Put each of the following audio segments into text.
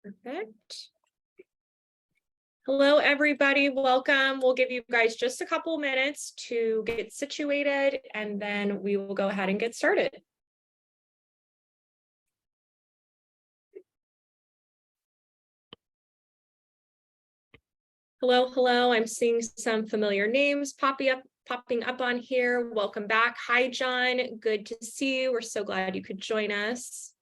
Perfect. Hello, everybody. Welcome. We'll give you guys just a couple minutes to get situated, and then we will go ahead and get started. Hello. I'm seeing some familiar names popping up on here. Welcome back. Hi, John. Good to see you. We're so glad you could join us.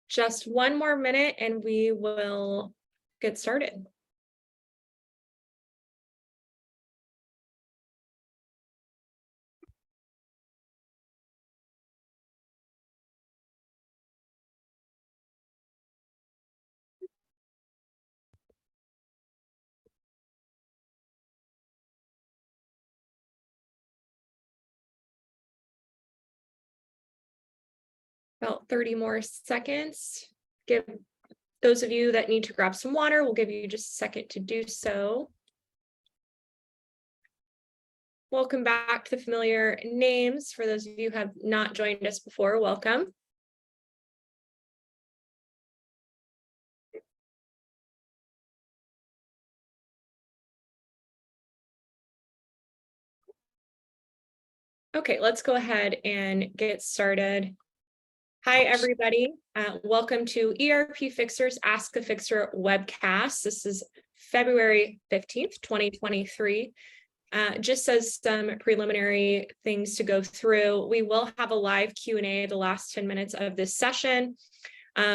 Just one more minute and we will get started. About 30 more seconds. Give those of you that need to grab some water, we'll give you just a second to do so. Welcome back to the familiar names. For those of you who have not joined us before, welcome. Okay, let's go ahead and get started. Hi, everybody. Welcome to ERPfixers Ask a Fixer webcast. This is February 15th, 2023. Just as some preliminary things to go through, we will have a live Q&A the last 10 minutes of this session.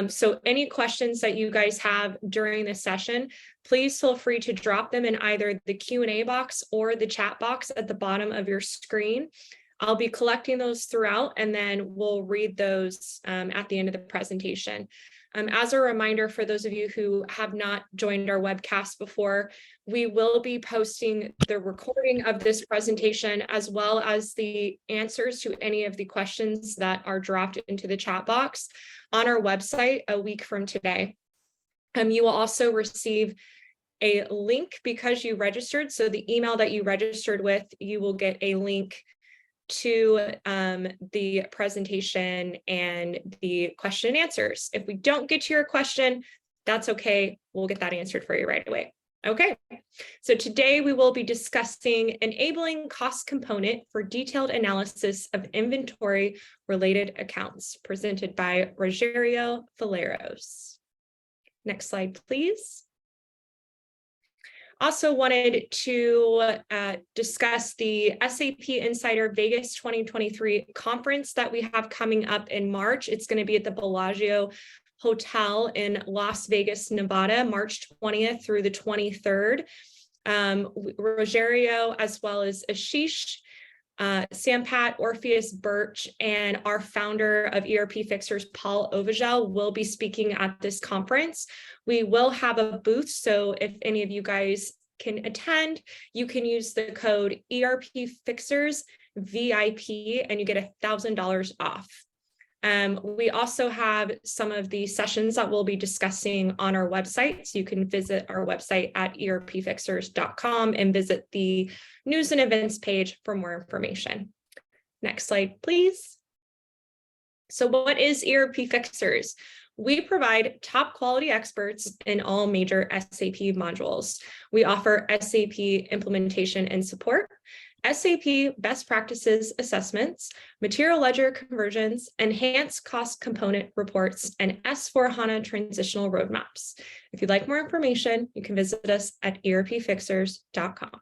So any questions that you guys have during this session, please feel free to drop them in either the Q&A box or the chat box at the bottom of your screen. I'll be collecting those throughout, and then we'll read those at the end of the presentation. As a reminder, for those of you who have not joined our webcast before, we will be posting the recording of this presentation as well as the answers to any of the questions that are dropped into the chat box on our website a week from today. You will also receive a link because you registered. So the email that you registered with, you will get a link to the presentation and the question and answers. If we don't get to your question, that's okay. We'll get that answered for you right away. Okay, so today we will be discussing enabling cost component for detailed analysis of inventory related accounts, presented by Rogerio Faleiros. Next slide, please. Also wanted to discuss the SAP Insider Vegas 2023 conference that we have coming up in March. It's going to be at the Bellagio Hotel in Las Vegas, Nevada, March 20th through the 23rd. Rogerio, as well as Ashish, Sampat, Orpheus Birch, and our founder of ERPfixers, Paul Ovagel, will be speaking at this conference. We will have a booth, so if any of you guys can attend, you can use the code ERPfixers VIP and you get $1,000 off. We also have some of the sessions that we'll be discussing on our website. So you can visit our website at ERPfixers.com and visit the news and events page for more information. Next slide, please. So what is ERPfixers? We provide top quality experts in all major SAP modules. We offer SAP implementation and support, SAP best practices assessments, material ledger conversions, enhanced cost component reports, and S/4HANA transitional roadmaps. If you'd like more information, you can visit us at ERPfixers.com.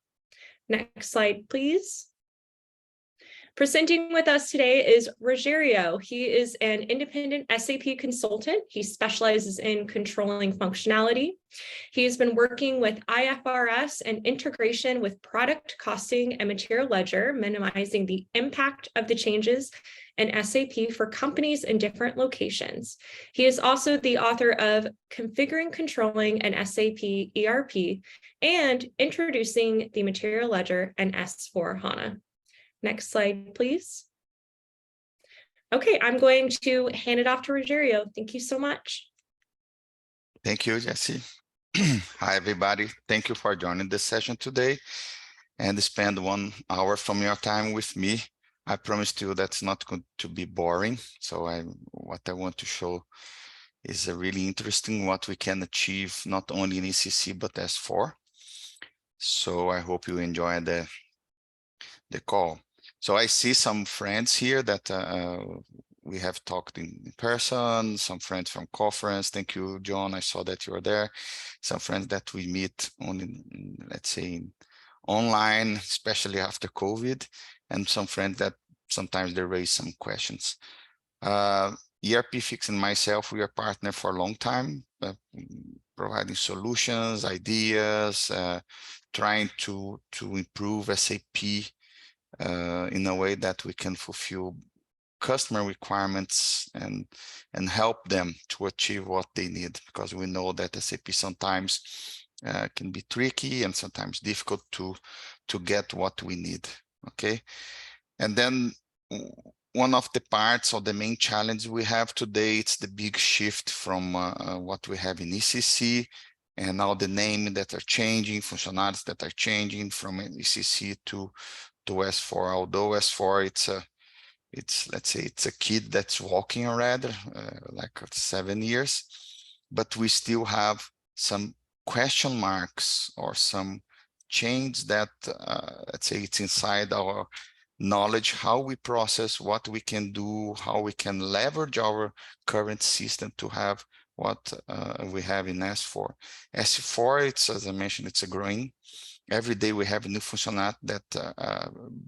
Next slide, please. Presenting with us today is Rogerio. He is an independent SAP consultant. He specializes in controlling functionality. He has been working with IFRS and integration with product costing and material ledger, minimizing the impact of the changes in SAP for companies in different locations. He is also the author of Configuring, Controlling an SAP ERP and Introducing the Material Ledger and S/4HANA. Next slide, please. Okay, I'm going to hand it off to Rogerio. Thank you so much. Thank you, Jessie. Hi, everybody. Thank you for joining this session today and spend 1 hour from your time with me I promised you that's not going to be boring. So what I want to show is a really interesting what we can achieve not only in ECC but S4. So I hope you enjoy the call. So I see some friends here that we have talked in person, some friends from conference. Thank you, John. I saw that you were there. Some friends that we meet on, let's say, online, especially after COVID, and some friends that sometimes they raise some questions. ERPfixers and myself, we are partnered for a long time, providing solutions, ideas, trying to improve SAP in a way that we can fulfill customer requirements and help them to achieve what they need, because we know that SAP sometimes can be tricky and sometimes difficult to get what we need. Okay, and then one of the parts or the main challenge we have today, it's the big shift from what we have in ECC and now the name that are changing, functionalities that are changing from ECC to S4. Although S4, it's let's say it's a kid that's walking already, like 7 years, but we still have some question marks or some change that let's say it's inside our knowledge, how we process, what we can do, how we can leverage our current system to have what we have in S4. S4, it's, as I mentioned, it's a growing. Every day we have a new functionality that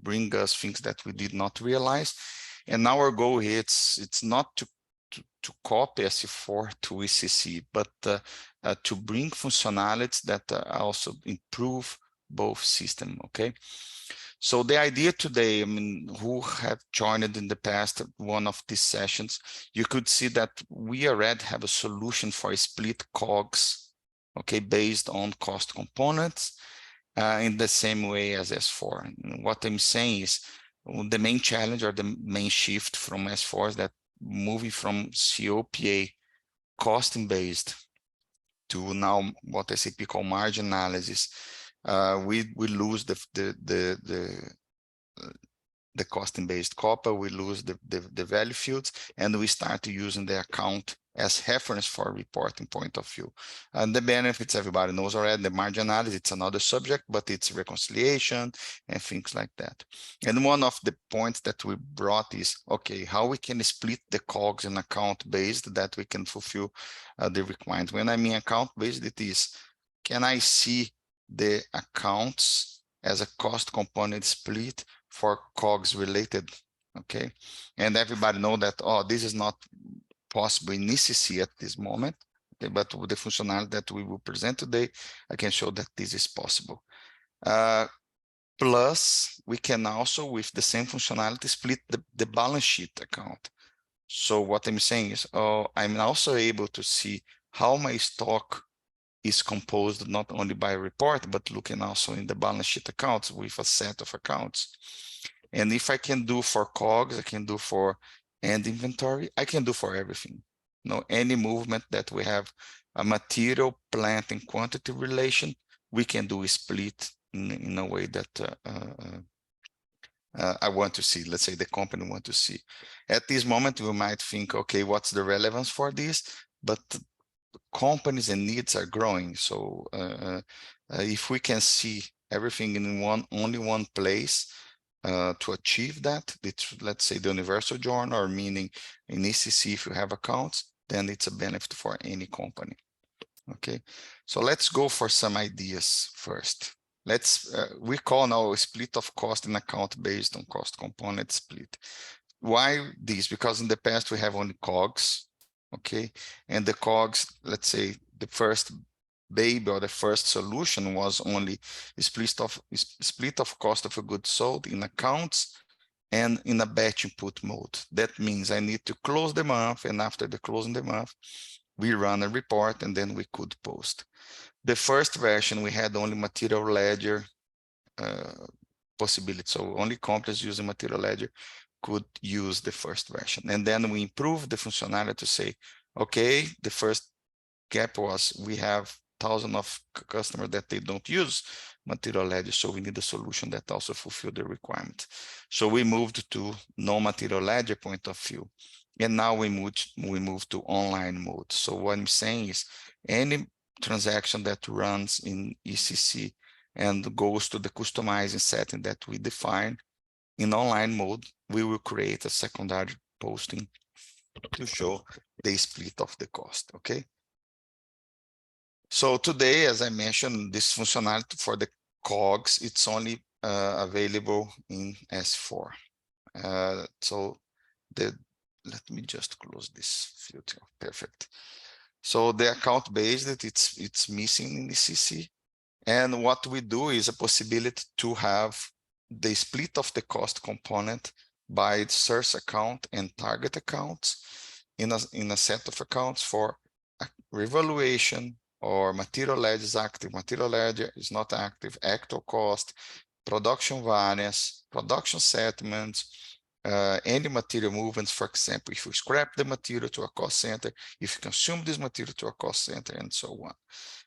bring us things that we did not realize. And our goal here, it's not to copy S4 to ECC, but to bring functionalities that also improve both systems, okay? So the idea today, I mean, who have joined in the past one of these sessions, you could see that we already have a solution for split COGS, okay, based on cost components in the same way as S4. And what I'm saying is the main challenge or the main shift from S4 is that moving from COPA costing-based to now what SAP call margin analysis, we lose the costing-based COPA, we lose the value fields, and we start using the account as reference for a reporting point of view. And the benefits, everybody knows already. The margin analysis, it's another subject, but it's reconciliation and things like that. And one of the points that we brought is, okay, how we can split the COGS in account-based that we can fulfill the requirements. When I mean account-based, it is, can I see the accounts as a cost component split for COGS related, okay? And everybody know that, oh, this is not possible in ECC at this moment, okay? But with the functionality that we will present today, I can show that this is possible. Plus, we can also, with the same functionality, split the balance sheet account. So what I'm saying is, I'm also able to see how my stock is composed not only by a report, but looking also in the balance sheet accounts with a set of accounts. And if I can do for COGS, I can do for end inventory, I can do for everything. You know, any movement that we have a material, plant, and quantity relation, we can do a split in a way that I want to see, let's say the company want to see. At this moment, we might think, okay, what's the relevance for this? But companies and needs are growing. So if we can see everything in only one place to achieve that, it's, let's say, the universal journal, or meaning in ECC, if you have accounts, then it's a benefit for any company. Okay, so let's go for some ideas first. Let's, we call now a split of cost in account based on cost component split. Why this? Because in the past we have only COGS, okay? And the COGS, let's say the first baby or the first solution was only a split of cost of a goods sold in accounts and in a batch input mode. That means I need to close the month, and after the closing the month, we run a report and then we could post. The first version, we had only material ledger possibility. So only companies using material ledger could use the first version. And then we improved the functionality to say, okay, the first gap was we have thousands of customers that they don't use material ledger. So we need a solution that also fulfill the requirement. So we moved to no material ledger point of view. And now we move to online mode. So what I'm saying is any transaction that runs in ECC and goes to the customizing setting that we define in online mode, we will create a secondary posting to show the split of the cost, okay? So today, as I mentioned, this functionality for the COGS, it's only available in S4. Let me just close this filter. Perfect. So the account based, it's missing in the ECC. And what we do is a possibility to have the split of the cost component by source account and target accounts in a set of accounts for revaluation or material ledger is active, material ledger is not active, actual cost, production variance, production settlements, any material movements, for example, if you scrap the material to a cost center, if you consume this material to a cost center, and so on.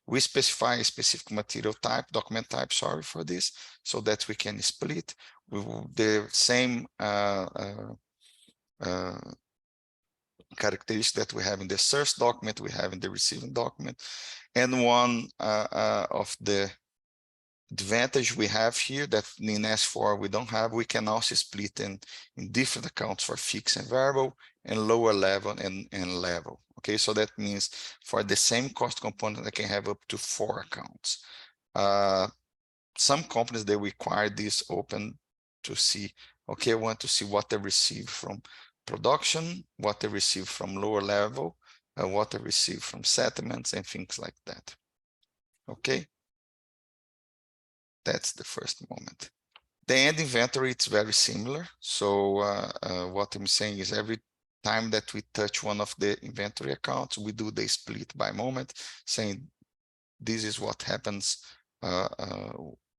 We specify a specific material type, document type, sorry for this, so that we can split with the same characteristics that we have in the source document, we have in the receiving document. And one of the advantage we have here that in S4 we don't have, we can also split in different accounts for fixed and variable and lower level and level. Okay, so that means for the same cost component, I can have up to 4 accounts. Some companies, they require this open to see, okay, I want to see what they receive from production, what they receive from lower level, what they receive from settlements and things like that. Okay. That's the first moment. The end inventory, it's very similar. So what I'm saying is every time that we touch one of the inventory accounts, we do the split by moment, saying this is what happens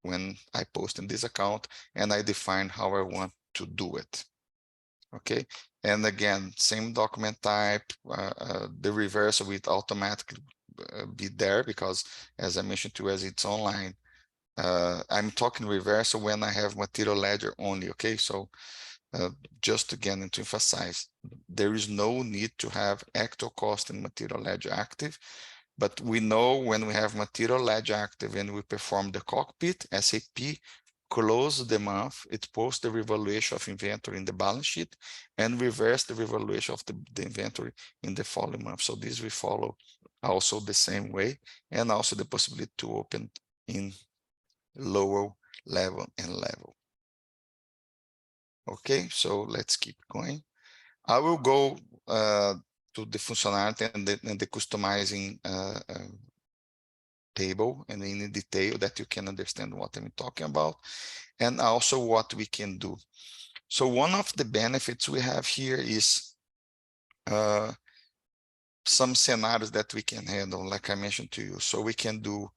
when I post in this account, and I define how I want to do it. Okay, and again, same document type, the reversal will automatically be there because, as I mentioned to you, as it's online, I'm talking reversal when I have material ledger only. Okay, so just again to emphasize, there is no need to have actual cost and material ledger active, but we know when we have material ledger active and we perform the cockpit, SAP close the month, it posts the revaluation of inventory in the balance sheet and reverse the revaluation of the inventory in the following month. So this will follow also the same way, and also the possibility to open in lower level and level. Okay, so let's keep going. I will go to the functionality and the customizing table and in detail that you can understand what I'm talking about, and also what we can do. So one of the benefits we have here is some scenarios that we can handle, like I mentioned to you. So we can do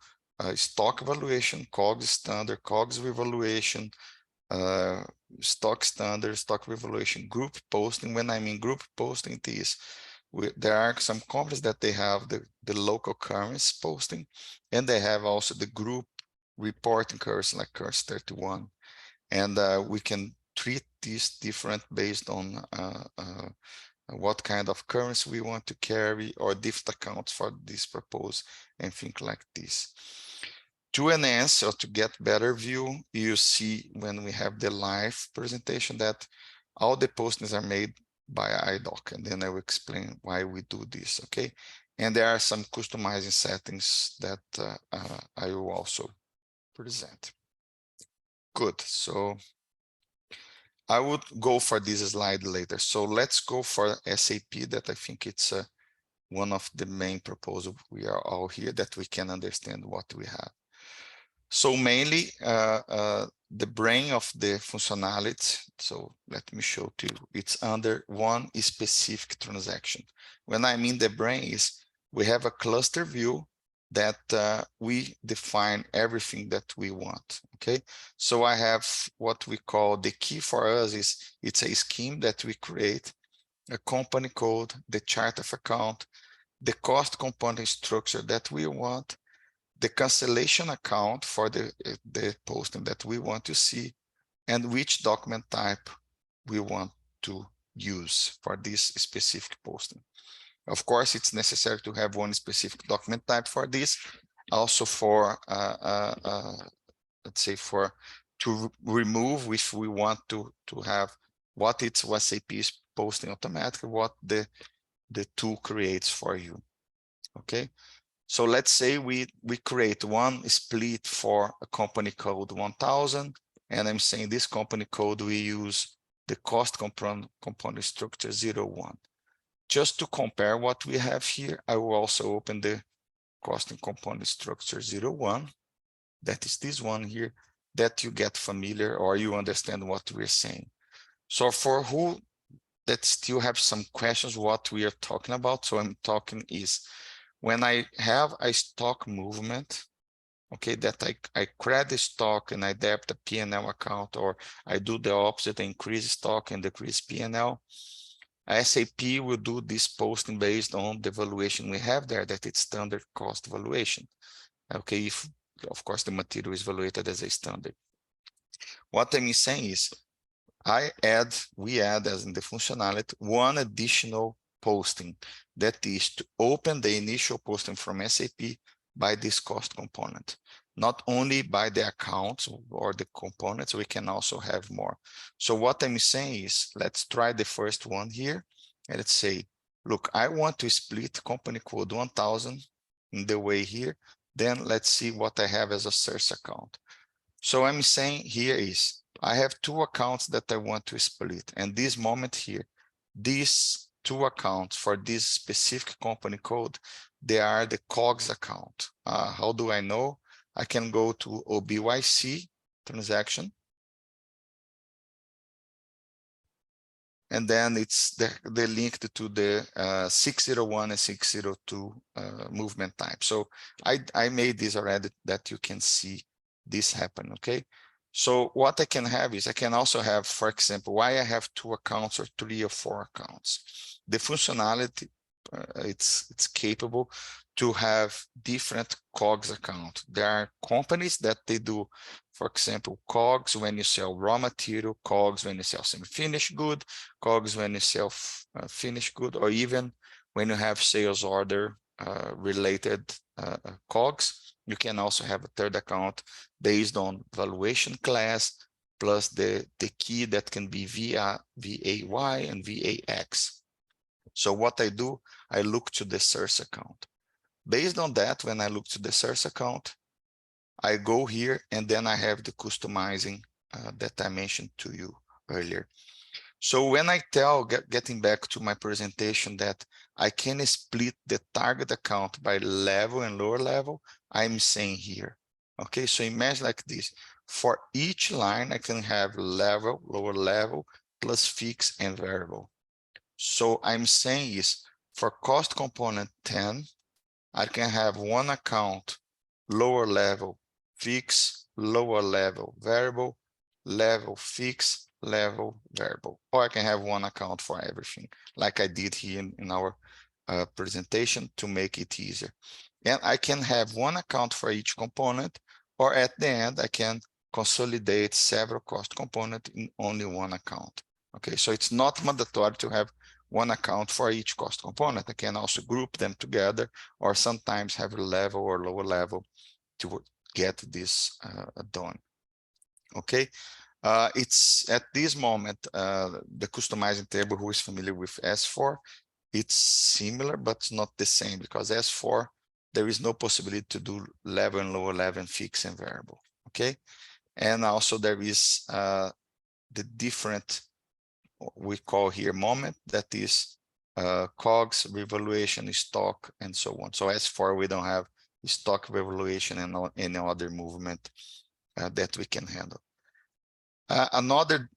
stock evaluation, COGS standard, COGS revaluation, stock standard, stock revaluation, group posting. When I mean group posting, there are some companies that they have the local currency posting, and they have also the group reporting currency, like currency 31. And we can treat these different based on what kind of currency we want to carry, or different accounts for this purpose, and things like this. To enhance or to get better view, you see when we have the live presentation that all the postings are made by IDOC, and then I will explain why we do this, okay? And there are some customizing settings that I will also present. Good, so I would go for this slide later. So let's go for SAP, that I think it's one of the main proposals. We are all here that we can understand what we have. So mainly the brain of the functionality, so let me show to you, it's under one specific transaction. When I mean the brain is, we have a cluster view that we define everything that we want, okay? So I have what we call the key for us is, it's a scheme that we create, a company code, the chart of account, the cost component structure that we want, the cancellation account for the posting that we want to see, and which document type we want to use for this specific posting. Of course, it's necessary to have one specific document type for this, also for let's say to remove if we want to have what SAP is posting automatically, what the tool creates for you. Okay, so let's say we create one split for a company code 1000, and I'm saying this company code we use the cost component structure 01. Just to compare what we have here, I will also open the cost and component structure 01. That is this one here, that you get familiar or you understand what we're saying. So for who that still have some questions what we are talking about, so I'm talking is when I have a stock movement, okay, that I credit stock and I debit the P&L account, or I do the opposite, increase stock and decrease P&L, SAP will do this posting based on the valuation we have there, that it's standard cost valuation. Okay, if of course the material is evaluated as a standard. What I'm saying is we add as in the functionality one additional posting, that is to open the initial posting from SAP by this cost component, not only by the accounts or the components, we can also have more. So what I'm saying is, let's try the first one here, and let's say, look, I want to split company code 1000 in the way here, then let's see what I have as a source account. So I'm saying here is, I have two accounts that I want to split, and this moment here, these two accounts for this specific company code, they are the COGS account. How do I know? I can go to OBYC transaction, and then it's the link to the 601 and 602 movement type. So I made this already that you can see this happen, okay? So what I can have is I can also have, for example, why I have two accounts or 3 or 4 accounts. The functionality, it's capable to have different COGS accounts. There are companies that they do, for example, COGS when you sell raw material, COGS when you sell semi-finished good, COGS when you sell finished good, or even when you have sales order related COGS. You can also have a third account based on valuation class, plus the key that can be VAY and VAX. So what I do, I look to the source account. Based on that, when I look to the source account, I go here, and then I have the customizing that I mentioned to you earlier. So when I tell, getting back to my presentation, that I can split the target account by level and lower level, I'm saying here, okay, so imagine like this. For each line, I can have level, lower level, plus fixed and variable. So I'm saying is, for cost component 10, I can have one account, lower level, fixed, lower level, variable, level, fixed, level, variable, or I can have one account for everything, like I did here in our presentation to make it easier. And I can have one account for each component, or at the end, I can consolidate several cost components in only one account. Okay, so it's not mandatory to have one account for each cost component. I can also group them together, or sometimes have a level or lower level to get this done. Okay. It's at this moment, the customizing table, who is familiar with S4, it's similar, but it's not the same, because S4, there is no possibility to do level and lower level and fixed and variable, okay? And also there is the different, we call here moment, that is COGS, revaluation, stock, and so on. So S4, we don't have stock revaluation and any other movement that we can handle. Another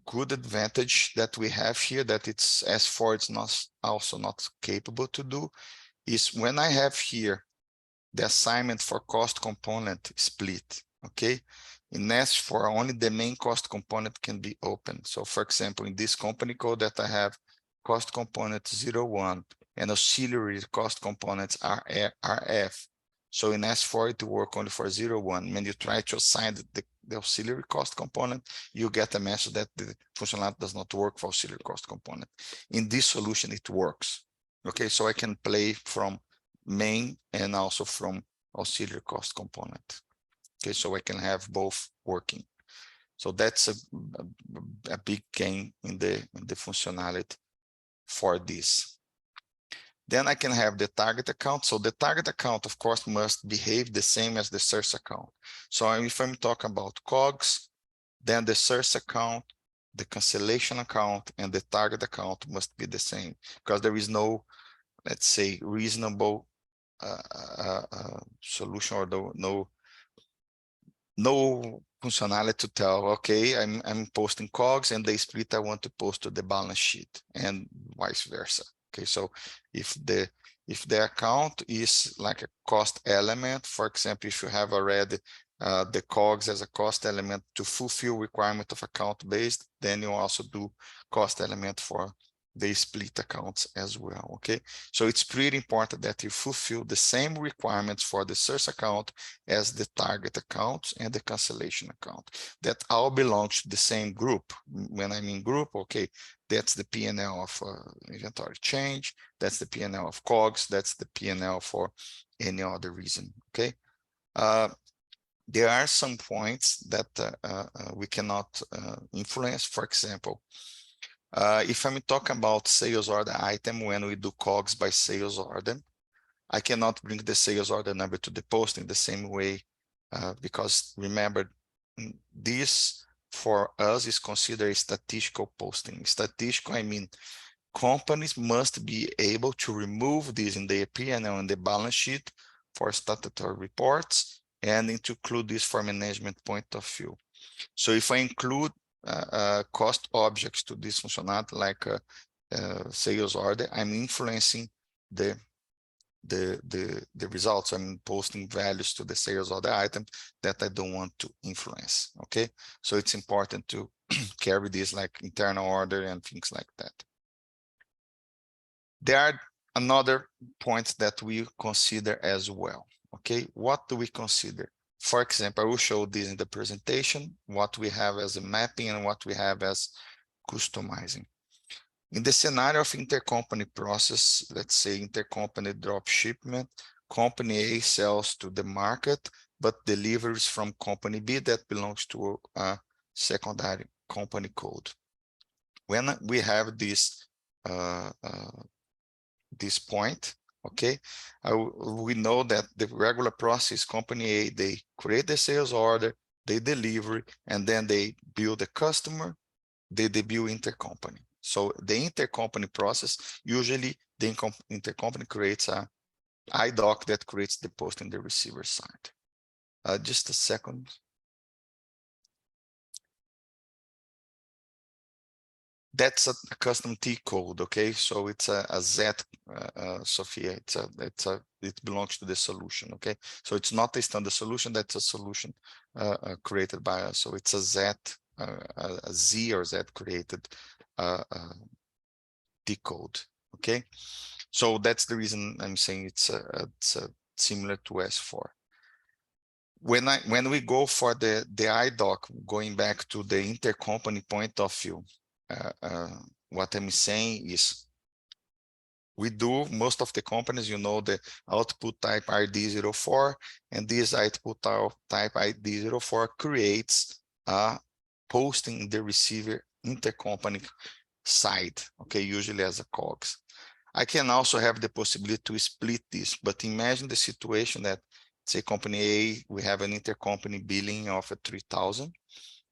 good advantage that we have here, that it's S4, it's also not capable to do, is when I have here the assignment for cost component split, okay? In S4, only the main cost component can be open. So for example, in this company code that I have cost component 01 and auxiliary cost components are RF. So in S4, it will work only for 0, 1. When you try to assign the auxiliary cost component, you get a message that the functionality does not work for auxiliary cost component. In this solution, it works. Okay, so I can play from main and also from auxiliary cost component. Okay, so I can have both working. So that's a big gain in the functionality for this. Then I can have the target account. So the target account, of course, must behave the same as the source account. So if I'm talking about COGS, then the source account, the cancellation account, and the target account must be the same, because there is no, let's say, reasonable solution, or no functionality to tell, okay, I'm posting COGS and the split I want to post to the balance sheet, and vice versa. Okay, so if the account is like a cost element, for example, if you have already the COGS as a cost element to fulfill requirement of account based, then you also do cost element for the split accounts as well. Okay, so it's pretty important that you fulfill the same requirements for the source account as the target accounts and the cancellation account. That all belongs to the same group. When I mean group, okay, that's the P&L of inventory change, that's the P&L of COGS, that's the P&L for any other reason. Okay, there are some points that we cannot influence. For example, if I'm talking about sales order item, when we do COGS by sales order, I cannot bring the sales order number to the posting the same way, because remember, this for us is considered a statistical posting. Statistical, I mean, companies must be able to remove this in their P&L and the balance sheet for statutory reports, and to include this from a management point of view. So if I include cost objects to this functionality, like sales order, I'm influencing the results. I'm posting values to the sales order item that I don't want to influence. Okay, so it's important to carry this like internal order and things like that. There are another points that we consider as well. Okay, what do we consider? For example, I will show this in the presentation, what we have as a mapping and what we have as customizing. In the scenario of intercompany process, let's say intercompany drop shipment, company A sells to the market, but delivers from company B that belongs to a secondary company code. When we have this point, okay, we know that the regular process, company A, they create the sales order, they deliver, and then they bill the customer, they bill intercompany. So the intercompany process, usually the intercompany creates a IDOC that creates the post in the receiver side. Just a second. That's a custom T code, okay? So it's a Z, Sophia. It belongs to the solution, okay? So it's not a standard solution. That's a solution created by us. So it's a Z, a Z or Z created T code, okay? So that's the reason I'm saying it's similar to S4. When we go for the IDOC, going back to the intercompany point of view, what I'm saying is, we do, most of the companies, you know, the output type ID04, and this output type ID04 creates a posting in the receiver intercompany side, okay, usually as a COGS. I can also have the possibility to split this, but imagine the situation that, say, company A, we have an intercompany billing of 3,000,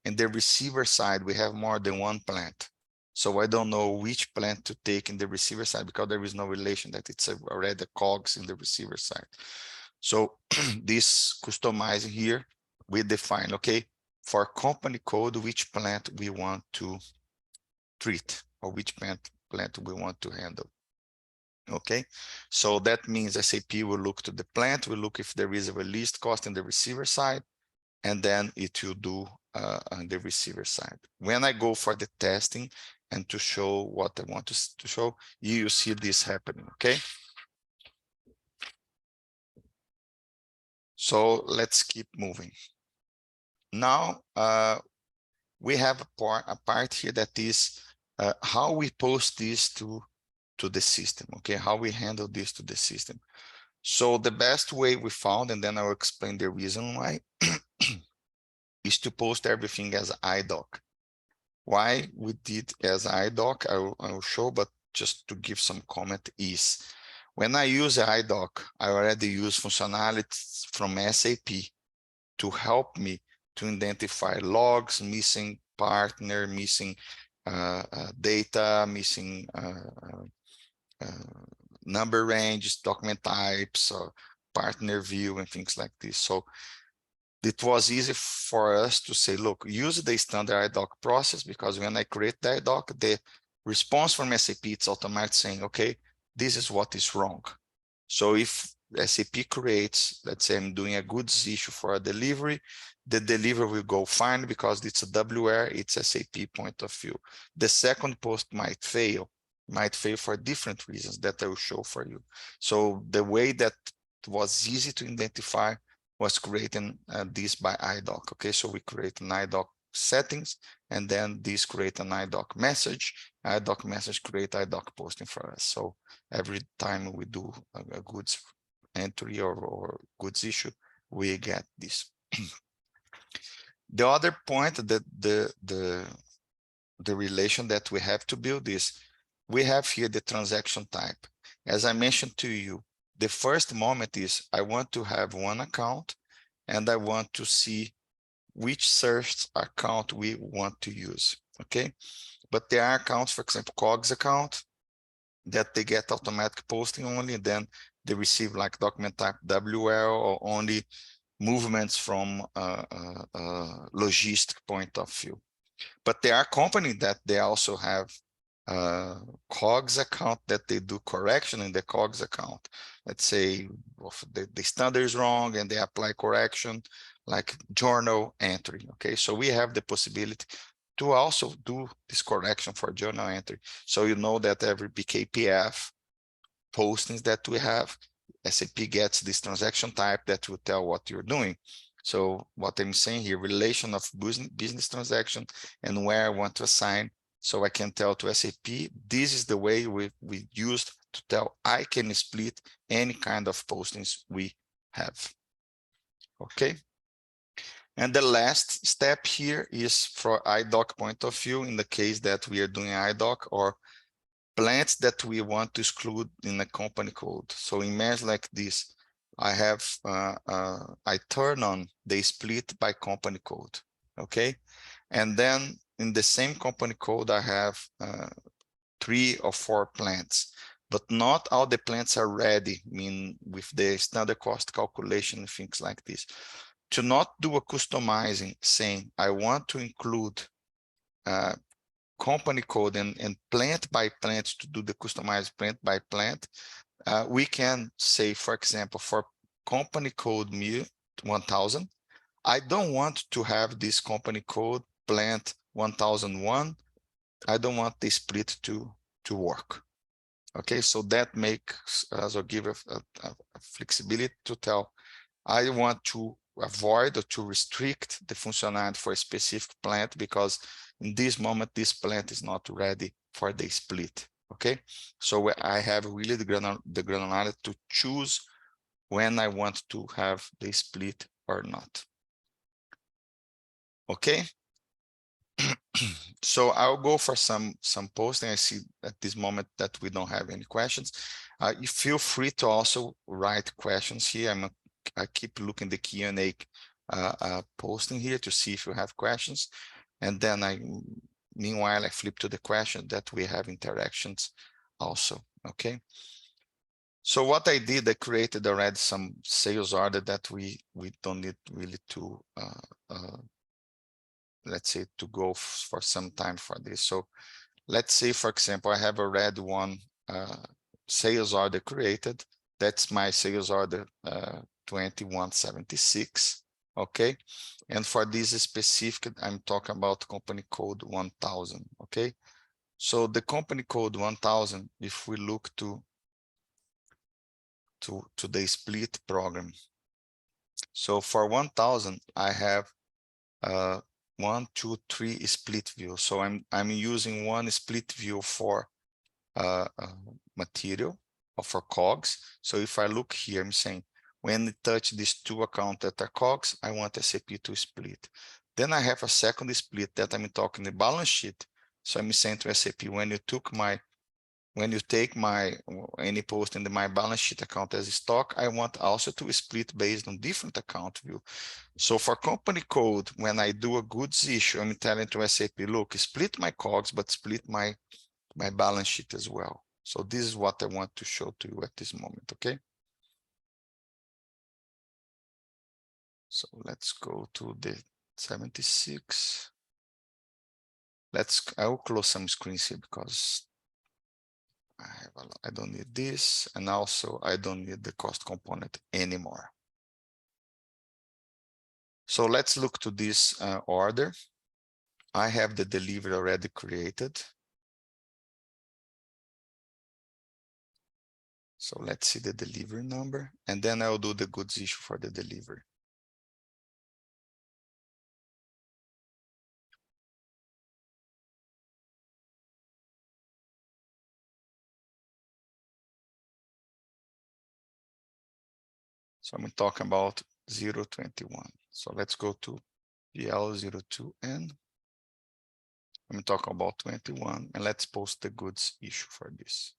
and the receiver side, we have more than one plant. So I don't know which plant to take in the receiver side, because there is no relation that it's already COGS in the receiver side. So this customizing here, we define, okay, for company code, which plant we want to treat, or which plant we want to handle. Okay, so that means SAP will look to the plant, will look if there is a released cost in the receiver side, and then it will do on the receiver side. When I go for the testing and to show what I want to show, you see this happening, okay? So let's keep moving. Now we have a part here that is how we post this to the system, okay? How we handle this to the system. So the best way we found, and then I'll explain the reason why, is to post everything as IDOC. Why we did as IDOC, I will show, but just to give some comment is, when I use IDOC, I already use functionalities from SAP to help me to identify logs, missing partner, missing data, missing number ranges, document types, partner view, and things like this. So it was easy for us to say, look, use the standard IDOC process, because when I create the IDOC, the response from SAP, it's automatically saying, okay, this is what is wrong. So if SAP creates, let's say I'm doing a goods issue for a delivery, the delivery will go fine because it's a WR, it's SAP point of view. The second post might fail for different reasons that I will show for you. So the way that was easy to identify was creating this by IDOC. Okay, so we create an IDOC settings, and then this create an IDOC message. IDOC message create IDOC posting for us. So every time we do a goods entry or goods issue, we get this. The other point that the relation that we have to build is, we have here the transaction type. As I mentioned to you, the first moment is I want to have one account, and I want to see which search account we want to use, okay? But there are accounts, for example, COGS account, that they get automatic posting only, and then they receive like document type WL, or only movements from logistic point of view. But there are companies that they also have COGS account that they do correction in the COGS account. Let's say the standard is wrong and they apply correction, like journal entry. Okay, so we have the possibility to also do this correction for journal entry. So you know that every BKPF postings that we have, SAP gets this transaction type that will tell what you're doing. So what I'm saying here, relation of business transaction and where I want to assign. So I can tell to SAP, this is the way we used to tell I can split any kind of postings we have. Okay. And the last step here is for IDOC point of view, in the case that we are doing IDOC, or plants that we want to exclude in a company code. So imagine like this, I have, I turn on the split by company code, okay? And then in the same company code, I have 3 or 4 plants, but not all the plants are ready, mean with the standard cost calculation and things like this. To not do a customizing, saying I want to include company code and plant by plant to do the customized plant by plant, we can say, for example, for company code 1000, I don't want to have this company code plant 1001. I don't want the split to work. Okay, so that makes us or give a flexibility to tell, I want to avoid or to restrict the functionality for a specific plant, because in this moment, this plant is not ready for the split. Okay, so I have really the granularity to choose when I want to have the split or not. Okay. So I'll go for some posting. I see at this moment that we don't have any questions. You feel free to also write questions here. I keep looking the Q&A posting here to see if you have questions, and then meanwhile I flip to the question that we have interactions also. Okay. So what I did, I created already some sales order that we don't need really to let's say to go for some time for this. So let's say, for example, I have already one sales order created. That's my sales order 2176. Okay, and for this specific, I'm talking about company code 1000. Okay, so the company code 1000, if we look to the split program, So for 1,000, I have 1, 2, 3 split view. So I'm using one split view for material or for COGS. So if I look here, I'm saying when it touch these two accounts that are COGS, I want SAP to split. Then I have a second split that I'm talking the balance sheet. So I'm saying to SAP, when you take any post in my balance sheet account as stock, I want also to split based on different account view. So for company code, when I do a goods issue, I'm telling to SAP, look, split my COGS, but split my balance sheet as well. So this is what I want to show to you at this moment, okay? So let's go to the 76. I will close some screens here because I don't need this, and also I don't need the cost component anymore. So let's look to this order. I have the delivery already created. So let's see the delivery number, and then I'll do the goods issue for the delivery. So I'm talking about 021. So let's go to PL02N. I'm talking about 21, and let's post the goods issue for this.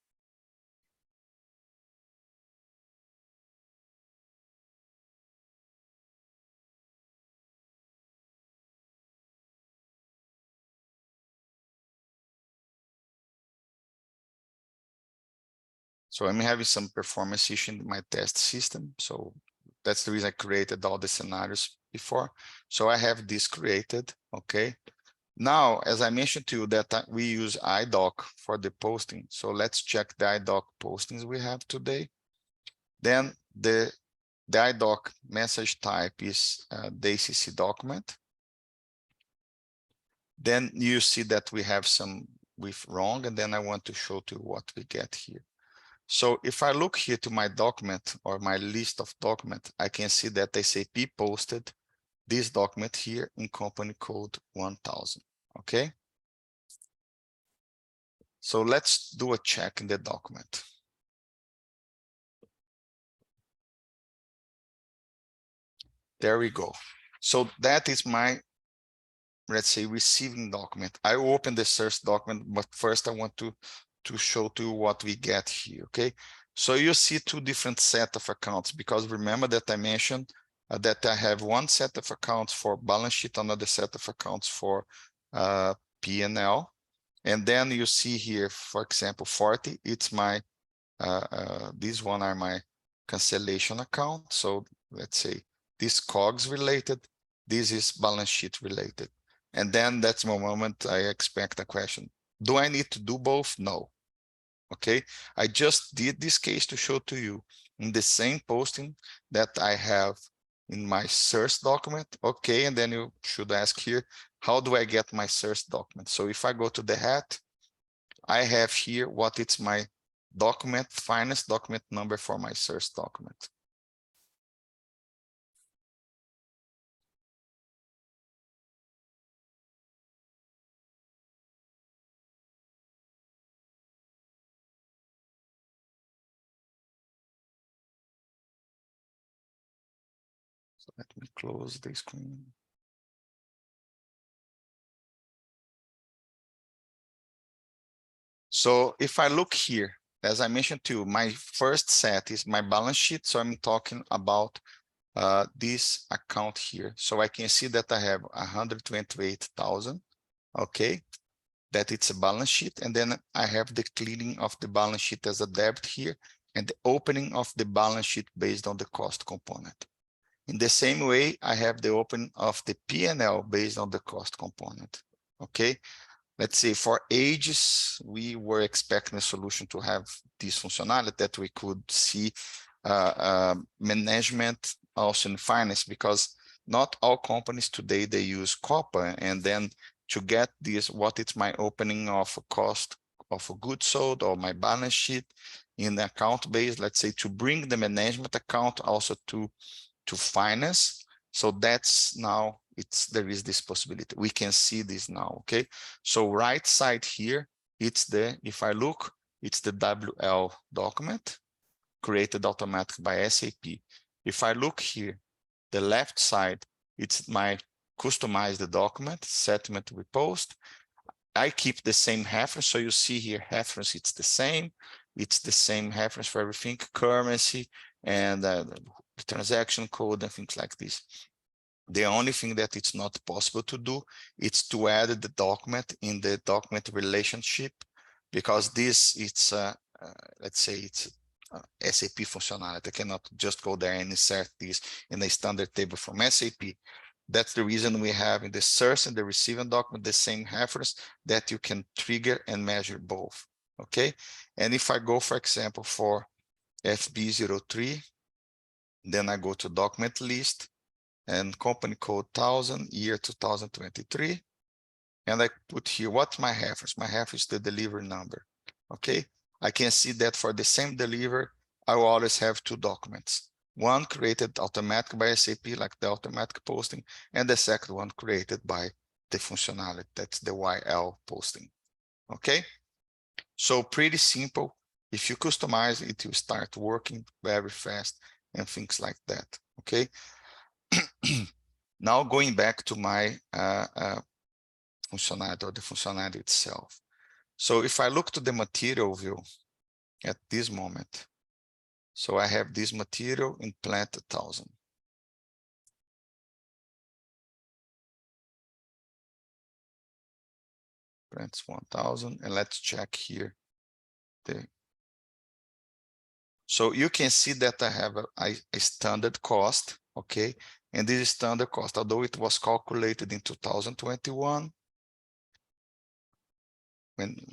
So I'm having some performance issue in my test system. So that's the reason I created all the scenarios before. So I have this created, okay? Now, as I mentioned to you that we use IDOC for the posting. So let's check the IDOC postings we have today. Then the IDOC message type is the ACC document. Then you see that we have some with wrong, and then I want to show to you what we get here. So if I look here to my document or my list of documents, I can see that SAP posted this document here in company code 1000, okay? So let's do a check in the document. There we go. So that is my, let's say, receiving document. I open the source document, but first I want to show to you what we get here, okay? So you see two different set of accounts, because remember that I mentioned that I have one set of accounts for balance sheet, another set of accounts for P&L. And then you see here, for example, 40, it's my, these one are my cancellation account. So let's say this COGS related, this is balance sheet related. And then that's the moment I expect a question. Do I need to do both? No. Okay, I just did this case to show to you in the same posting that I have in my source document. Okay, and then you should ask here, how do I get my source document? So if I go to the hat, I have here what it's my document, finance document number for my source document. So let me close the screen. So if I look here, as I mentioned to you, my first set is my balance sheet. So I'm talking about this account here. So I can see that I have 128,000, okay, that it's a balance sheet. And then I have the cleaning of the balance sheet as a debit here and the opening of the balance sheet based on the cost component. In the same way, I have the opening of the P&L based on the cost component, okay? Let's say for ages, we were expecting a solution to have this functionality that we could see management also in finance, because not all companies today, they use COPA. And then to get this, what is my opening of a cost of a goods sold or my balance sheet in the account base, let's say to bring the management account also to finance. So that's now, there is this possibility. We can see this now, okay? So right side here, it's the, if I look, it's the WL document created automatically by SAP. If I look here, the left side, it's my customized document, settlement with post. I keep the same reference. So you see here, reference, it's the same. It's the same reference for everything, currency and the transaction code and things like this. The only thing that it's not possible to do is to add the document in the document relationship, because this, it's let's say it's SAP functionality. I cannot just go there and insert this in a standard table from SAP. That's the reason we have in the source and the receiving document the same reference that you can trigger and measure both. Okay, and if I go, for example, for FB03, then I go to document list and company code 1000, year 2023, and I put here what's my reference. My reference is the delivery number. Okay, I can see that for the same delivery, I will always have two documents. One created automatically by SAP, like the automatic posting, and the second one created by the functionality, that's the YL posting. Okay, so pretty simple. If you customize it, you start working very fast and things like that. Okay. Now going back to my functionality, or the functionality itself. So if I look to the material view at this moment, so I have this material in plant 1000. Plants 1000, and let's check here. So you can see that I have a standard cost, okay? And this is standard cost, although it was calculated in 2021.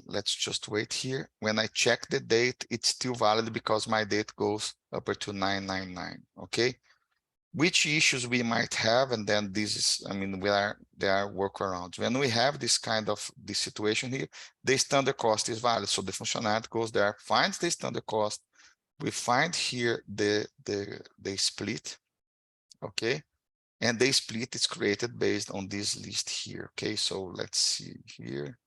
Let's just wait here. When I check the date, it's still valid because my date goes up to 999, okay? Which issues we might have, and then this is, I mean, there are workarounds. When we have this kind of this situation here, the standard cost is valid. So the functionality goes there, finds the standard cost. We find here the split, okay? And the split is created based on this list here, okay? So let's see here.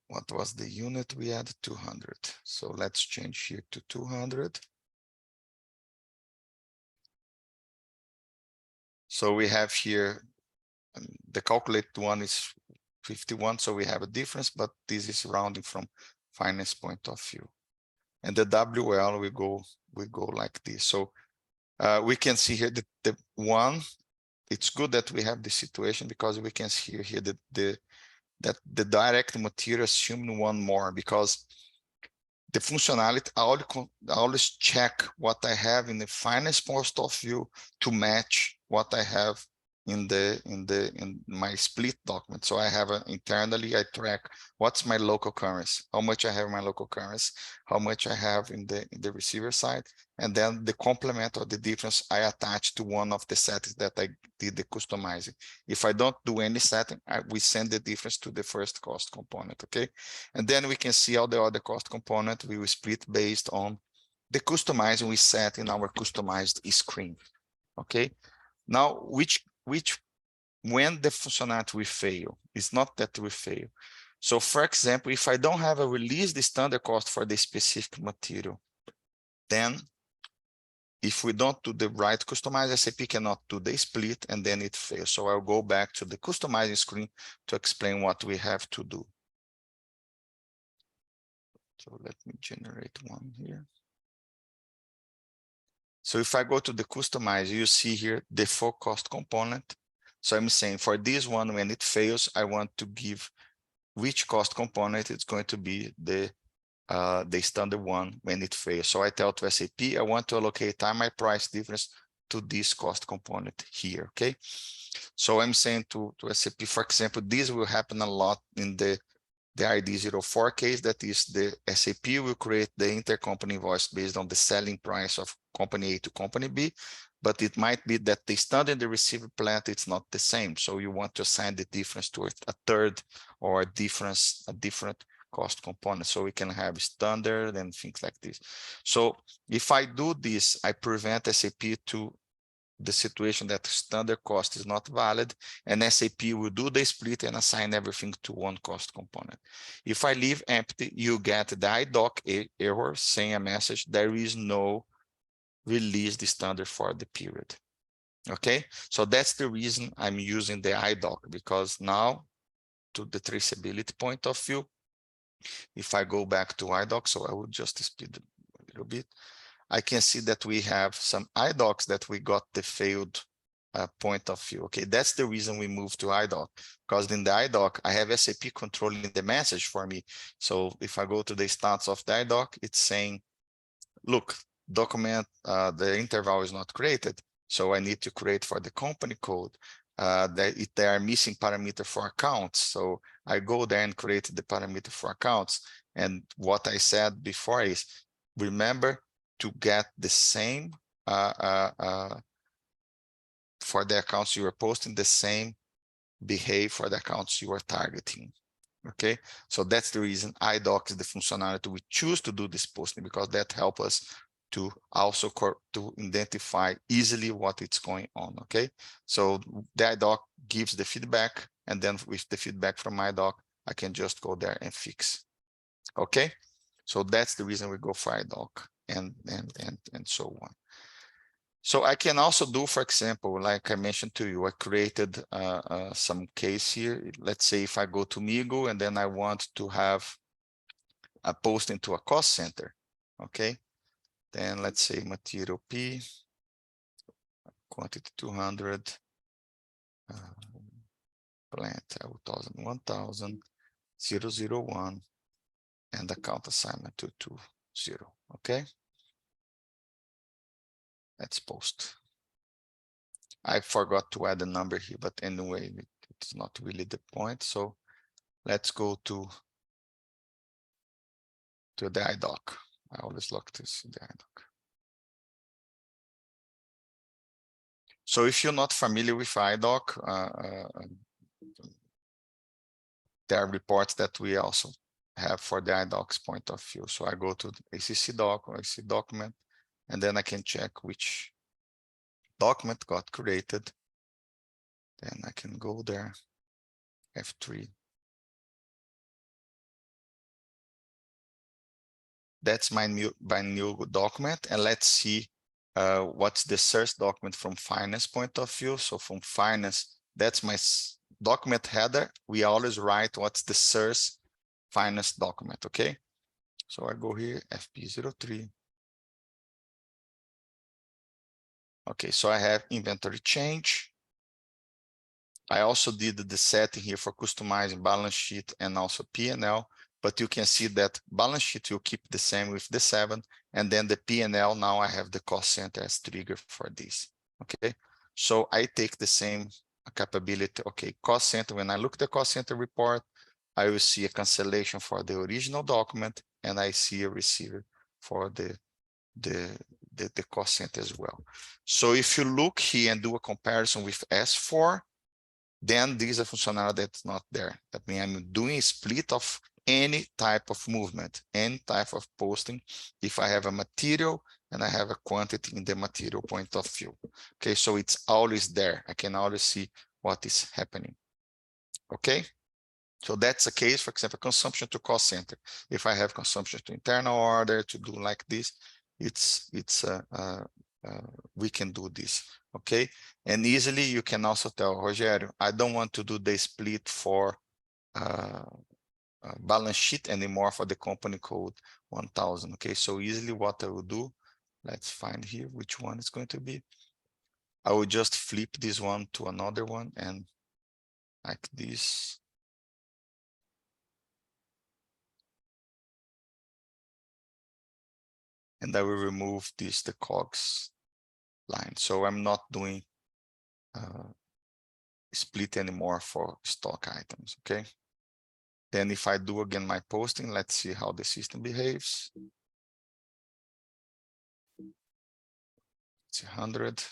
What was the unit we had? 200. So let's change here to 200. So we have here, the calculated one is 51. So we have a difference, but this is rounding from finance point of view. And the WL, we go like this. So we can see here that the one, it's good that we have this situation, because we can see here that the direct material assumed one more, because the functionality, I always check what I have in the finance point of view to match what I have in my split document. So I have internally, I track what's my local currency, how much I have in my local currency, how much I have in the receiver side, and then the complement or the difference I attach to one of the settings that I did the customizing. If I don't do any setting, we send the difference to the first cost component, okay? And then we can see all the other cost component we will split based on the customizing we set in our customized screen, okay? Now, when the functionality will fail, it's not that we fail. So for example, if I don't have a released standard cost for the specific material, then if we don't do the right customize, SAP cannot do the split, and then it fails. So I'll go back to the customizing screen to explain what we have to do. So let me generate one here. So if I go to the customize, you see here the full cost component. So I'm saying for this one, when it fails, I want to give which cost component it's going to be the standard one when it fails. So I tell to SAP, I want to allocate time my price difference to this cost component here, okay? So I'm saying to SAP, for example, this will happen a lot in the ID04 case, that is the SAP will create the intercompany invoice based on the selling price of company A to company B, but it might be that the standard and the receiver plant, it's not the same. So you want to assign the difference to a third or a different cost component. So we can have standard and things like this. So if I do this, I prevent SAP to the situation that standard cost is not valid, and SAP will do the split and assign everything to one cost component. If I leave empty, you get the IDOC error saying a message, there is no release the standard for the period. Okay, so that's the reason I'm using the IDOC, because now to the traceability point of view, if I go back to IDOC, so I will just speed a little bit, I can see that we have some IDOCs that we got the failed point of view. Okay, that's the reason we moved to IDOC, because in the IDOC, I have SAP controlling the message for me. So if I go to the stats of the IDOC, it's saying, look, document, the interval is not created. So I need to create for the company code. They are missing parameter for accounts. So I go there and create the parameter for accounts. And what I said before is, remember to get the same for the accounts you are posting, the same behave for the accounts you are targeting. Okay, so that's the reason IDOC is the functionality we choose to do this posting, because that helps us to also to identify easily what is going on. Okay, so the IDOC gives the feedback, and then with the feedback from IDOC, I can just go there and fix. Okay, so that's the reason we go for IDOC and so on. So I can also do, for example, like I mentioned to you, I created some case here. Let's say if I go to Migo and then I want to have a post into a cost center. Okay, then let's say material P, quantity 200, plant 1000, 001, and account assignment 220. Okay, let's post. I forgot to add a number here, but anyway, it's not really the point. So let's go to the IDOC. I always look to see the IDOC. So if you're not familiar with IDOC, there are reports that we also have for the IDOC's point of view. So I go to the ACC doc or ACC document, and then I can check which document got created. Then I can go there, F3. That's my new document, and let's see what's the source document from finance point of view. So from finance, that's my document header. We always write what's the source finance document. Okay, so I go here, FP03. Okay, so I have inventory change. I also did the setting here for customizing balance sheet and also P&L, but you can see that balance sheet will keep the same with the 7, and then the P&L, now I have the cost center as trigger for this. Okay, so I take the same capability. Okay, cost center, when I look at the cost center report, I will see a cancellation for the original document, and I see a receiver for the cost center as well. So if you look here and do a comparison with S4, then this is a functionality that's not there. That means I'm doing a split of any type of movement, any type of posting, if I have a material and I have a quantity in the material point of view. Okay, so it's always there. I can always see what is happening. Okay, so that's a case, for example, consumption to cost center. If I have consumption to internal order to do like this, we can do this. Okay, and easily you can also tell Rogerio, I don't want to do the split for balance sheet anymore for the company code 1000. Okay, so easily what I will do, let's find here which one is going to be. I will just flip this one to another one and like this. And I will remove this, the COGS line. So I'm not doing split anymore for stock items. Okay, then if I do again my posting, let's see how the system behaves. It's 100.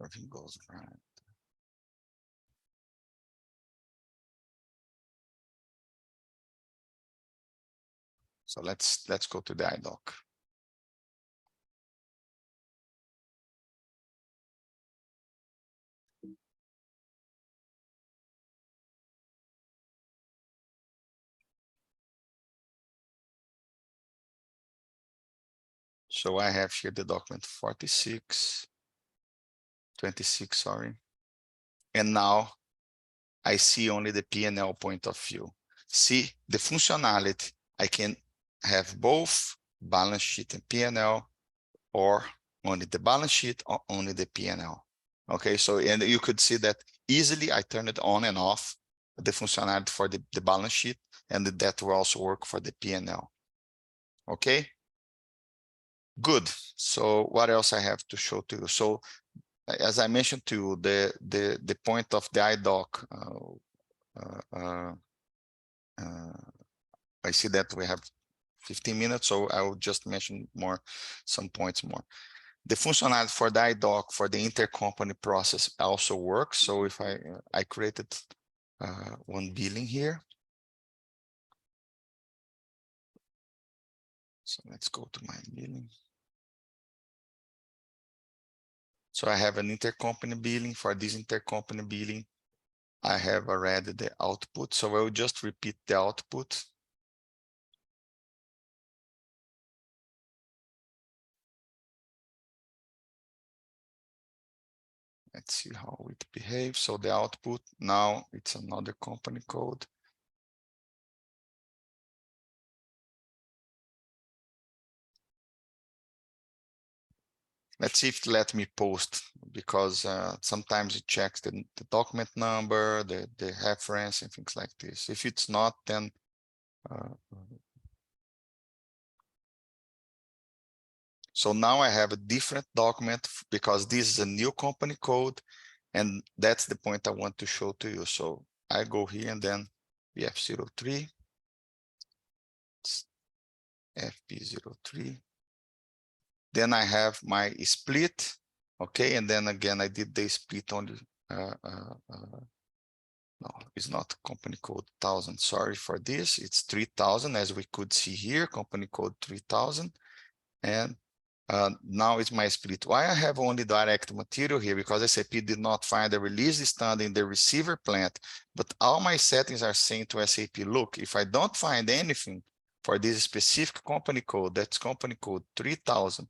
everything goes right. So let's go to the IDOC. So I have here the document 26, 26, sorry. And now I see only the P&L point of view. See the functionality, I can have both balance sheet and P&L, or only the balance sheet or only the P&L. Okay, so and you could see that easily I turn it on and off, the functionality for the balance sheet, and that will also work for the P&L. Okay, good. So what else I have to show to you? So as I mentioned to you, the point of the IDOC, I see that we have 15 minutes, so I will just mention some points more. The functionality for the IDOC for the intercompany process also works. So if I created one billing here. So let's go to my billing. So I have an intercompany billing. For this intercompany billing, I have already the output. So I will just repeat the output. Let's see how it behaves. So the output, now it's another company code. Let's see if it let me post, because sometimes it checks the document number, the reference, and things like this. If it's not, then so now I have a different document because this is a new company code, and that's the point I want to show to you. So I go here and then FP03, FP03. Then I have my split, okay, and then again I did the split only. No, it's not company code 1000. Sorry for this. It's 3000, as we could see here, company code 3000, and now it's my split. Why I have only direct material here? Because SAP did not find a release standard in the receiver plant, but all my settings are saying to SAP, look, if I don't find anything for this specific company code, that's company code 3000,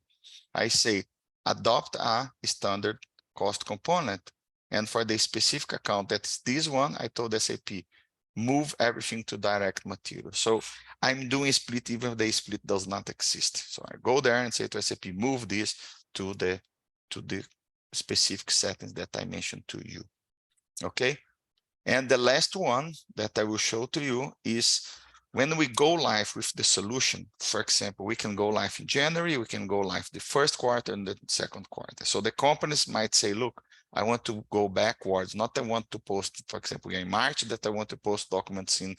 I say adopt a standard cost component. And for the specific account, that's this one, I told SAP, move everything to direct material. So I'm doing split even if the split does not exist. So I go there and say to SAP, move this to the specific settings that I mentioned to you. Okay. And the last one that I will show to you is when we go live with the solution. For example, we can go live in January, we can go live the first quarter and the second quarter. So the companies might say, look, I want to go backwards, not I want to post, for example, in March, that I want to post documents in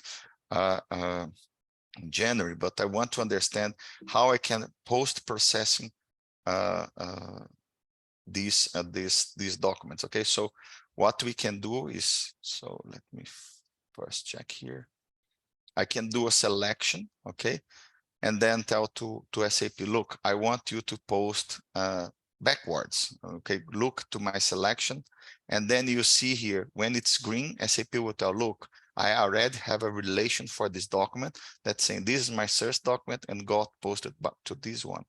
January, but I want to understand how I can post-processing these documents. Okay, so what we can do is, so let me first check here. I can do a selection, okay, and then tell to SAP, look, I want you to post backwards, okay, look to my selection, and then you see here, when it's green, SAP will tell, look, I already have a relation for this document that's saying this is my source document and got posted back to this one.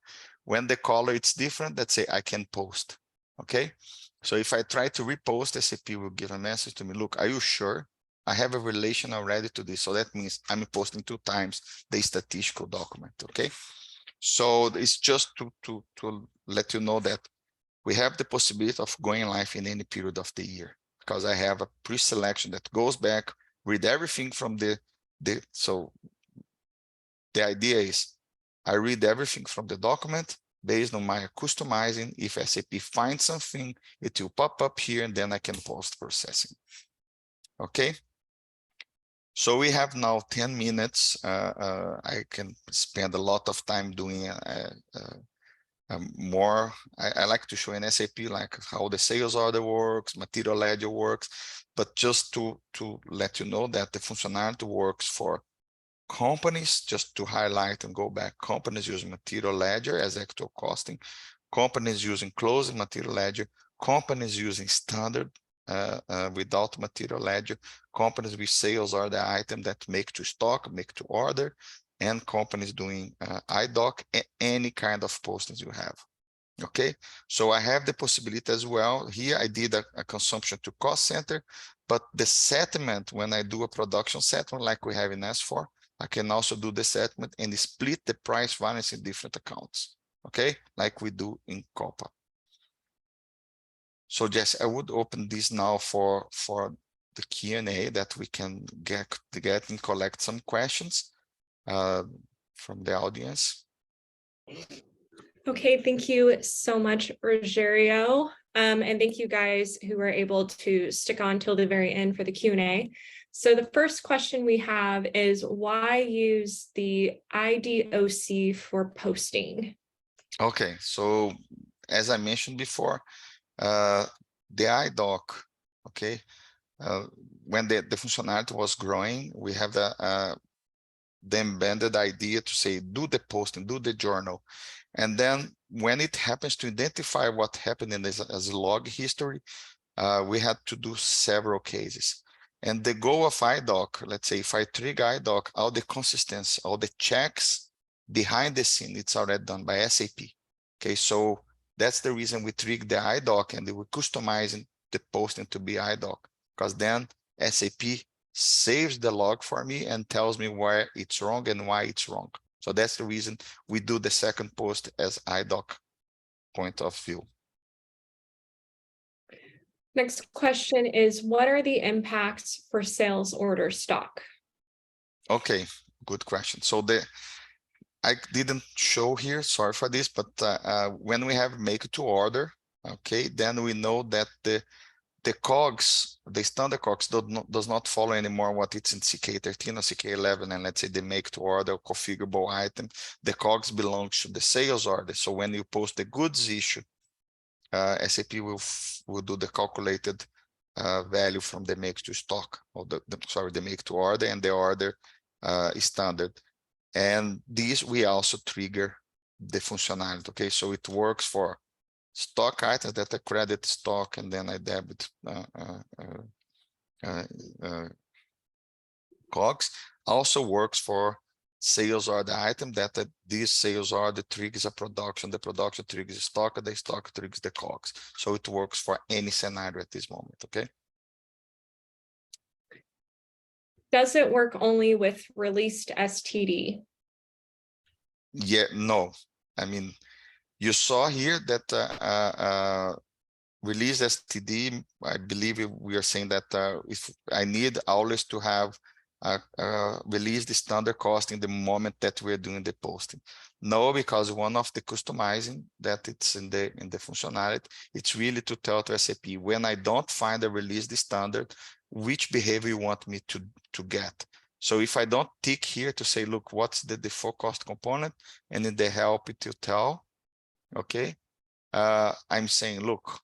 When the color it's different, let's say I can post, okay? So if I try to repost, SAP will give a message to me, look, are you sure? I have a relation already to this. So that means I'm posting 2 times the statistical document, okay? So it's just to let you know that we have the possibility of going live in any period of the year, because I have a pre-selection that goes back, read everything from so the idea is I read everything from the document based on my customizing. If SAP finds something, it will pop up here and then I can post processing. Okay. So we have now 10 minutes. I can spend a lot of time doing more. I like to show in SAP like how the sales order works, material ledger works, but just to let you know that the functionality works for companies, just to highlight and go back, companies using material ledger as actual costing, companies using closing material ledger, companies using standard without material ledger, companies with sales order item that make to stock, make to order, and companies doing IDOC, any kind of postings you have. Okay, so I have the possibility as well. Here I did a consumption to cost center, but the settlement, when I do a production settlement like we have in S4, I can also do the settlement and split the price variance in different accounts. Okay, like we do in COPA. So yes, I would open this now for the Q&A that we can get and collect some questions from the audience. Okay, thank you so much, Rogerio. And thank you guys who were able to stick on till the very end for the Q&A. So the first question we have is, why use the IDOC for posting? Okay, so as I mentioned before, the IDOC, okay, when the functionality was growing, we have the embedded idea to say, do the posting, do the journal. And then when it happens to identify what happened in this as a log history, we had to do several cases. And the goal of IDOC, let's say if I trigger IDOC, all the consistency, all the checks behind the scene, it's already done by SAP. Okay, so that's the reason we trigger the IDOC and we're customizing the posting to be IDOC, because then SAP saves the log for me and tells me where it's wrong and why it's wrong. So that's the reason we do the second post as IDOC point of view. Next question is, what are the impacts for sales order stock? Okay, good question. So I didn't show here, sorry for this, but when we have make to order, okay, then we know that the COGS, the standard COGS does not follow anymore what it's in CK13 or CK11, and let's say the make to order configurable item, the COGS belongs to the sales order. So when you post the goods issue, SAP will do the calculated value from the make to stock, or the make to order and the order standard. And these we also trigger the functionality. Okay, so it works for stock items that I credit stock and then I debit COGS. Also works for sales order item that this sales order triggers a production, the production triggers stock, the stock triggers the COGS. So it works for any scenario at this moment. Okay. Does it work only with released STD? Yeah, no. I mean, you saw here that release STD, I believe we are saying that if I need always to have release the standard cost in the moment that we're doing the posting. No, because one of the customizing that it's in the functionality, it's really to tell to SAP, when I don't find a release the standard, which behavior you want me to get. So if I don't tick here to say, look, what's the default cost component, and in the help it will tell, okay, I'm saying, look,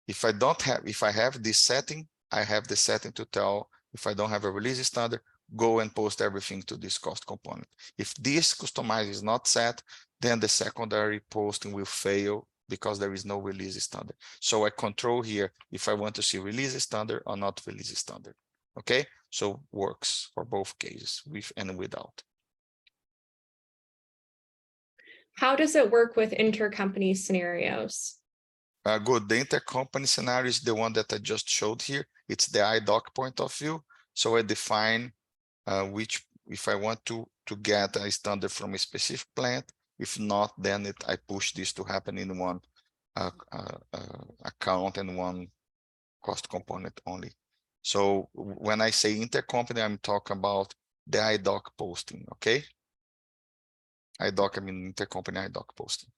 if I have this setting, I have the setting to tell, if I don't have a release standard, go and post everything to this cost component. If this customize is not set, then the secondary posting will fail because there is no release standard. So I control here if I want to see release standard or not release standard. Okay, so works for both cases, with and without. How does it work with intercompany scenarios? Good. The intercompany scenario is the one that I just showed here. It's the IDOC point of view. So I define which, if I want to get a standard from a specific plant. If not, then I push this to happen in one account and one cost component only. So when I say intercompany, I'm talking about the IDOC posting, okay? IDOC, I mean intercompany IDOC posting.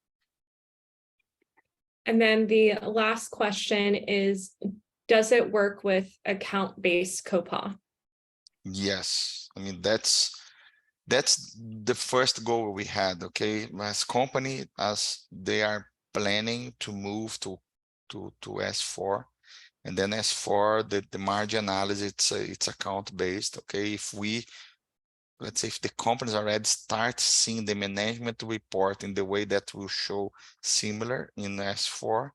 And then the last question is, does it work with account-based COPA? Yes, I mean, that's that's the first goal we had, okay? As company, as they are planning to move to S4, and then S4, the margin analysis, it's account based, okay? If we, let's say, if the companies already start seeing the management report in the way that will show similar in S4,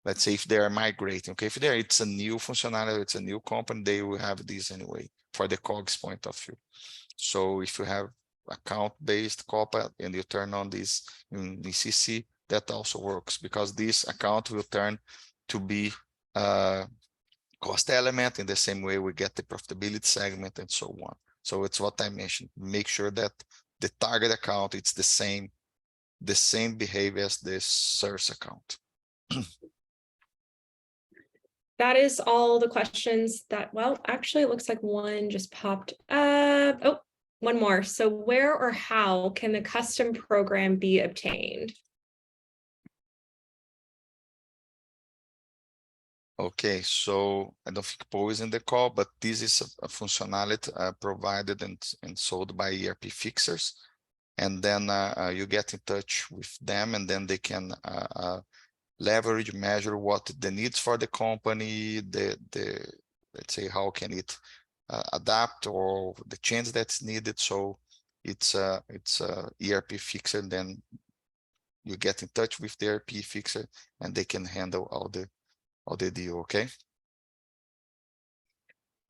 let's say if they are migrating, okay? If it's a new functionality, it's a new company, they will have this anyway for the COGS point of view. So if you have account-based COPA and you turn on this in ECC, that also works, because this account will turn to be a cost element in the same way we get the profitability segment and so on. So it's what I mentioned. Make sure that the target account, it's the same behavior as the source account. That is all the questions that, well, actually it looks like one just popped up. Oh, one more. So where or how can the custom program be obtained? Okay, so I don't think Paul is in the call, but this is a functionality provided and sold by ERPfixers. And then you get in touch with them, and then they can leverage, measure what the needs for the company, let's say how can it adapt, or the change that's needed. So it's a ERP fixer. Then you get in touch with the ERP fixer, and they can handle all the deal. Okay.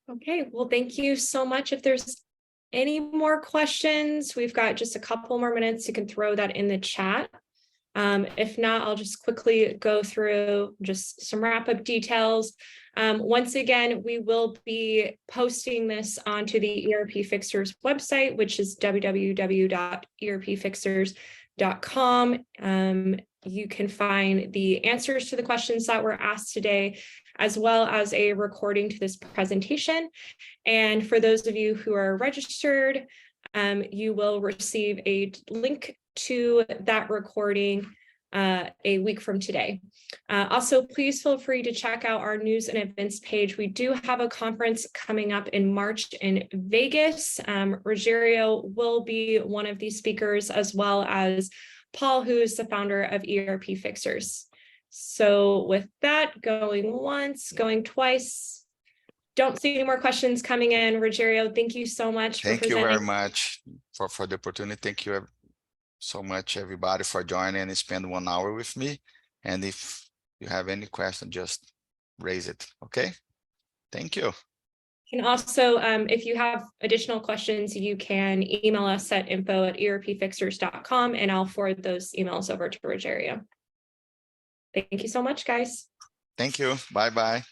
Okay, well, thank you so much. If there's any more questions, we've got just a couple more minutes. You can throw that in the chat. If not, I'll just quickly go through just some wrap-up details. Once again, we will be posting this onto the ERPfixers website, which is www.ERPfixers.com. You can find the answers to the questions that were asked today, as well as a recording to this presentation. And for those of you who are registered, you will receive a link to that recording a week from today. Also, please feel free to check out our news and events page. We do have a conference coming up in March in Vegas. Rogerio will be one of these speakers, as well as Paul, who is the founder of ERPfixers. So with that, going once, going twice. Don't see any more questions coming in. Rogerio, thank you so much for presenting. Thank you very much for the opportunity. Thank you so much, everybody, for joining and spend 1 hour with me. And if you have any question, just raise it. Okay. Thank you. And also, if you have additional questions, you can email us at info@ERPfixers.com, and I'll forward those emails over to Rogerio. Thank you so much, guys. Thank you. Bye-bye.